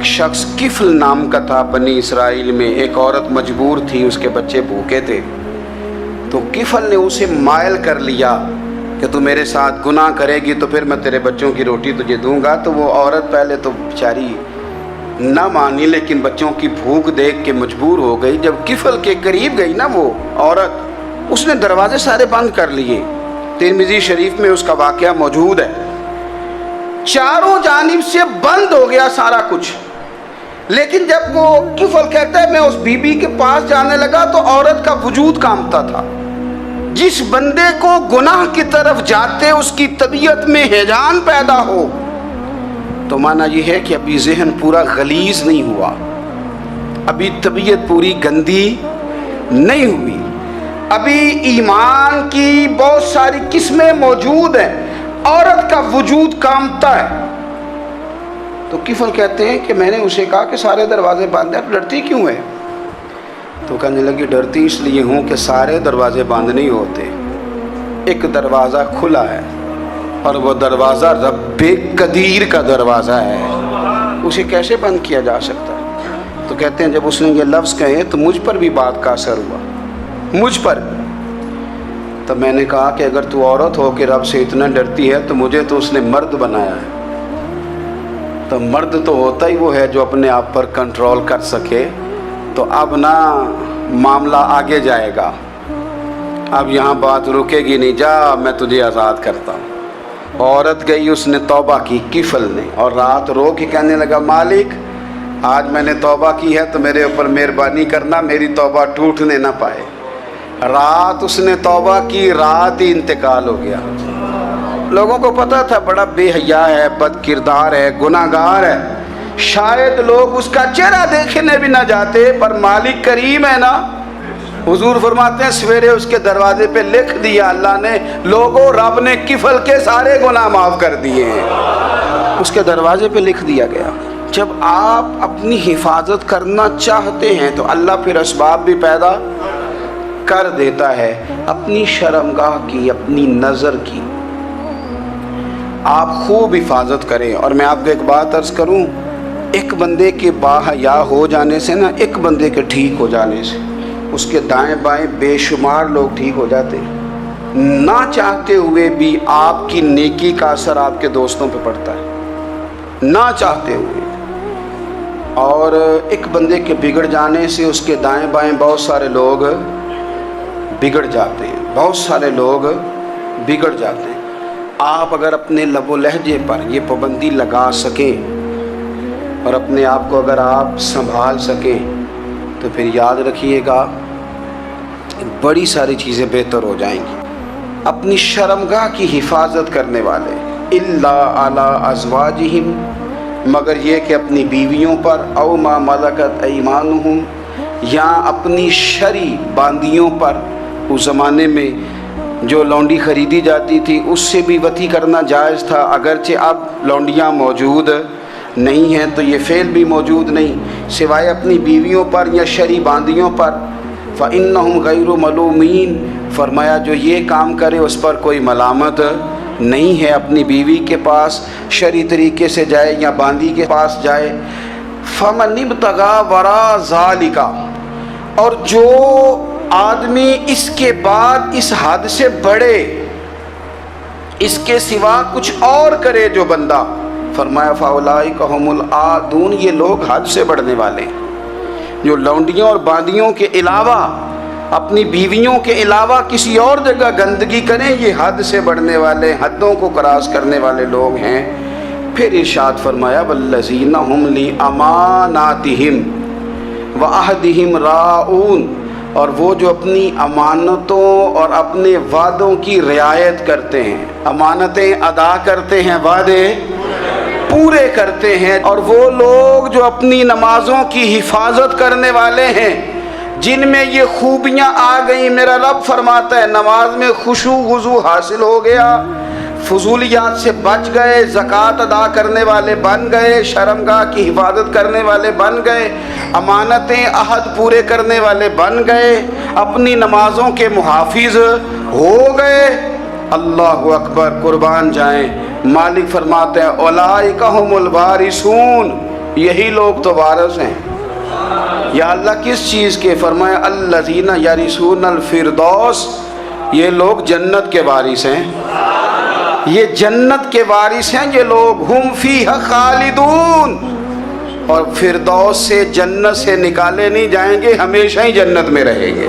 شخص کفل نام کا تھا بنی اسرائیل میں. ایک عورت مجبور تھی, اس کے بچے بھوکے تھے, تو کفل نے اسے مائل کر لیا کہ تو میرے ساتھ گناہ کرے گی تو پھر میں تیرے بچوں کی روٹی تجھے دوں گا. تو وہ عورت پہلے تو بیچاری نہ مانی, لیکن بچوں کی بھوک دیکھ کے مجبور ہو گئی. جب کفل کے قریب گئی نا وہ عورت, اس نے دروازے سارے بند کر لیے. ترمذی شریف میں اس کا واقعہ موجود ہے. چاروں جانب سے بند ہو گیا سارا کچھ. لیکن جب وہ کفل کہتا ہے میں اس بی بی کے پاس جانے لگا تو عورت کا وجود کانپتا تھا. جس بندے کو گناہ کی طرف جاتے اس کی طبیعت میں ہیجان پیدا ہو تو معنی یہ ہے کہ ابھی ذہن پورا غلیظ نہیں ہوا, ابھی طبیعت پوری گندی نہیں ہوئی, ابھی ایمان کی بہت ساری قسمیں موجود ہیں, عورت کا وجود کانپتا ہے. تو کفل کہتے ہیں کہ میں نے اسے کہا کہ سارے دروازے بند ہیں, ڈرتی کیوں ہے؟ تو کہنے لگی ڈرتی اس لیے ہوں کہ سارے دروازے بند نہیں ہوتے, ایک دروازہ کھلا ہے اور وہ دروازہ رب قدیر کا دروازہ ہے, اسے کیسے بند کیا جا سکتا ہے؟ تو کہتے ہیں جب اس نے یہ لفظ کہے تو مجھ پر بھی بات کا اثر ہوا, مجھ پر. تب میں نے کہا کہ اگر تو عورت ہو کے رب سے اتنا ڈرتی ہے تو مجھے تو اس نے مرد بنایا ہے, تو مرد تو ہوتا ہی وہ ہے جو اپنے آپ پر کنٹرول کر سکے. تو اب نہ معاملہ آگے جائے گا, اب یہاں بات رکے گی نہیں, جا میں تجھے آزاد کرتا ہوں. عورت گئی, اس نے توبہ کی کفل نے, اور رات رو کے کہنے لگا مالک آج میں نے توبہ کی ہے تو میرے اوپر مہربانی کرنا, میری توبہ ٹوٹنے نہ پائے. رات اس نے توبہ کی, رات ہی انتقال ہو گیا. لوگوں کو پتہ تھا بڑا بے حیا ہے, بد کردار ہے, گناہ گار ہے, شاید لوگ اس کا چہرہ دیکھنے بھی نہ جاتے, پر مالک کریم ہے نا. حضور فرماتے ہیں سویرے اس کے دروازے پہ لکھ دیا اللہ نے, لوگوں رب نے کفل کے سارے گناہ معاف کر دیے ہیں, اس کے دروازے پہ لکھ دیا گیا. جب آپ اپنی حفاظت کرنا چاہتے ہیں تو اللہ پھر اسباب بھی پیدا کر دیتا ہے. اپنی شرمگاہ کی, اپنی نظر کی آپ خوب حفاظت کریں. اور میں آپ کو ایک بات عرض کروں, ایک بندے کے باحیا ہو جانے سے نا, ایک بندے کے ٹھیک ہو جانے سے اس کے دائیں بائیں بے شمار لوگ ٹھیک ہو جاتے ہیں. نہ چاہتے ہوئے بھی آپ کی نیکی کا اثر آپ کے دوستوں پہ پڑتا ہے, نہ چاہتے ہوئے. اور ایک بندے کے بگڑ جانے سے اس کے دائیں بائیں بہت سارے لوگ بگڑ جاتے ہیں, بہت سارے لوگ بگڑ جاتے ہیں. آپ اگر اپنے لب و لہجے پر یہ پابندی لگا سکیں اور اپنے آپ کو اگر آپ سنبھال سکیں تو پھر یاد رکھیے گا بڑی ساری چیزیں بہتر ہو جائیں گی. اپنی شرمگاہ کی حفاظت کرنے والے الا علی ازواجہم, مگر یہ کہ اپنی بیویوں پر, او ما ملکت ایمانہم, یا اپنی شرعی باندیوں پر. اس زمانے میں جو لونڈی خریدی جاتی تھی اس سے بھی وطی کرنا جائز تھا, اگرچہ اب لونڈیاں موجود نہیں ہیں تو یہ فعل بھی موجود نہیں, سوائے اپنی بیویوں پر یا شرعی باندیوں پر. فإنہم غیر ملومین, فرمایا جو یہ کام کرے اس پر کوئی ملامت نہیں ہے. اپنی بیوی کے پاس شرعی طریقے سے جائے یا باندی کے پاس جائے. فمن ابتغى وراء ذلك, اور جو آدمی اس کے بعد اس حد سے بڑھے, اس کے سوا کچھ اور کرے جو بندہ, فرمایا فاولئک هم العادون, یہ لوگ حد سے بڑھنے والے ہیں. جو لونڈیوں اور باندیوں کے علاوہ, اپنی بیویوں کے علاوہ کسی اور جگہ گندگی کریں, یہ حد سے بڑھنے والے, حدوں کو کراس کرنے والے لوگ ہیں. پھر ارشاد فرمایا والذین هم لاماناتہم وعہدہم راعون, اور وہ جو اپنی امانتوں اور اپنے وعدوں کی رعایت کرتے ہیں, امانتیں ادا کرتے ہیں, وعدے پورے کرتے ہیں. اور وہ لوگ جو اپنی نمازوں کی حفاظت کرنے والے ہیں, جن میں یہ خوبیاں آ گئیں. میرا رب فرماتا ہے نماز میں خشوع وضو حاصل ہو گیا, فضولیات سے بچ گئے, زکوٰۃ ادا کرنے والے بن گئے, شرمگاہ کی حفاظت کرنے والے بن گئے, امانتیں عہد پورے کرنے والے بن گئے, اپنی نمازوں کے محافظ ہو گئے. اللہ اکبر, قربان جائیں. مالک فرماتے ہیں اولئک ھم الوارثون, یہی لوگ تو وارث ہیں۔ یا اللہ کس چیز کے؟ فرمایا الذین یرثون الفردوس، یہ لوگ جنت کے وارث ہیں، یہ جنت کے وارث ہیں یہ لوگ، ہم فیہا خالدون، اور فردوس سے جنت سے نکالے نہیں جائیں گے، ہمیشہ ہی جنت میں رہیں گے۔